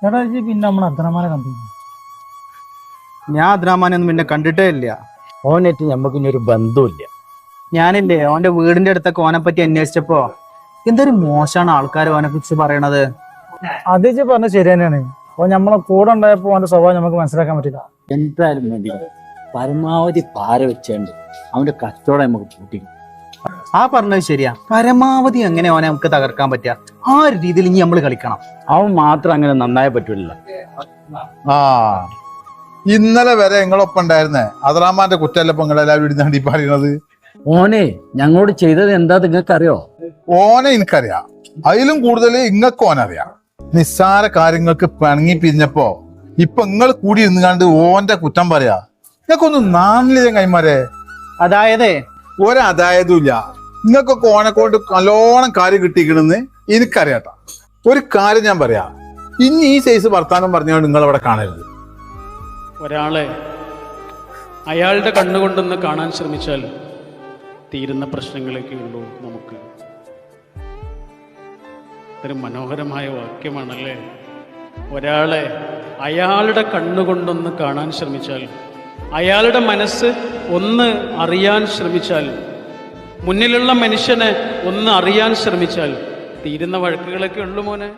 എടാ ഇജ്ജ് പിന്നെ നമ്മളെ അബ്ദുറഹ്മാനെ കണ്ടു? ഞാൻ അബ്ദുറഹ്മാനൊന്നും പിന്നെ കണ്ടിട്ടേ ഇല്ല. ഓനായിട്ട് നമുക്ക് ഇനി ഒരു ബന്ധമില്ല. ഞാനില്ലേ ഓന്റെ വീടിന്റെ അടുത്തൊക്കെ ഓനെ പറ്റി അന്വേഷിച്ചപ്പോ എന്തൊരു മോശമാണ് ആൾക്കാർ ഓനെ കുറിച്ച് പറയണത്. അത് ഇജ്ജ് പറഞ്ഞത് ശരി തന്നെയാണ്. അപ്പൊ നമ്മളെ കൂടെ ഉണ്ടായപ്പോ അവന്റെ സ്വഭാവം നമുക്ക് മനസ്സിലാക്കാൻ പറ്റില്ല. എന്തായാലും വേണ്ടി പരമാവധി പാര വെച്ചുകൊണ്ട് അവന്റെ കച്ചവടം നമുക്ക് പൂട്ടിക്കും. ആ പറഞ്ഞത് ശരിയാ. പരമാവധി എങ്ങനെ ഓനെ നമുക്ക് തകർക്കാൻ പറ്റുക ആ ഒരു രീതിയിൽ ഇനി നമ്മൾ കളിക്കണം. അവൻ മാത്രം അങ്ങനെ നന്നായി പറ്റൂല. ആ ഇന്നലെ വരെ നിങ്ങളൊപ്പം ഉണ്ടായിരുന്നേ അബ്ദുറഹ്മാന്റെ കുറ്റല്ലപ്പോ നിങ്ങളെല്ലാവരും ഇടുന്നാണ്ട് ഈ പറയുന്നത്. ഓനെ ഞങ്ങളോട് ചെയ്തത് എന്താ നിങ്ങൾക്ക് അറിയോ? ഓനെ എനിക്കറിയാം, അതിലും കൂടുതൽ ഇങ്ങക്ക് ഓനറിയാം. നിസ്സാര കാര്യങ്ങൾക്ക് പിണങ്ങി പിരിഞ്ഞപ്പോ ഇപ്പൊ നിങ്ങൾ കൂടി ഇരുന്ന് കണ്ട് ഓന്റെ കുറ്റം പറയാ. നിങ്ങൾക്കൊന്നും നാണില്ലേ കൈമാരെ? അതായത് ഒരതായതും ഇല്ല. നിങ്ങൾക്കൊക്കെ ഓനെ കൊണ്ട് നല്ലോണം കാര്യം കിട്ടിക്കണെന്ന് എനിക്കറിയാട്ട. ഒരു കാര്യം ഞാൻ പറയാ, ഇനി ഈ സൈസ് വർത്താനം പറഞ്ഞുകൊണ്ട് നിങ്ങൾ അവിടെ കാണരുത്. ഒരാളെ അയാളുടെ കണ്ണുകൊണ്ടൊന്ന് കാണാൻ ശ്രമിച്ചാൽ തീരുന്ന പ്രശ്നങ്ങളൊക്കെ ഉള്ളൂ നമുക്ക്. ഒരു മനോഹരമായ വാക്യമാണല്ലേ. ഒരാളെ അയാളുടെ കണ്ണുകൊണ്ടൊന്ന് കാണാൻ ശ്രമിച്ചാൽ, അയാളുടെ മനസ്സ് ഒന്ന് അറിയാൻ ശ്രമിച്ചാൽ, മുന്നിലുള്ള മനുഷ്യനെ ഒന്ന് അറിയാൻ ശ്രമിച്ചാൽ തീരുന്ന വഴക്കുകളൊക്കെ ഉള്ളു മോനെ.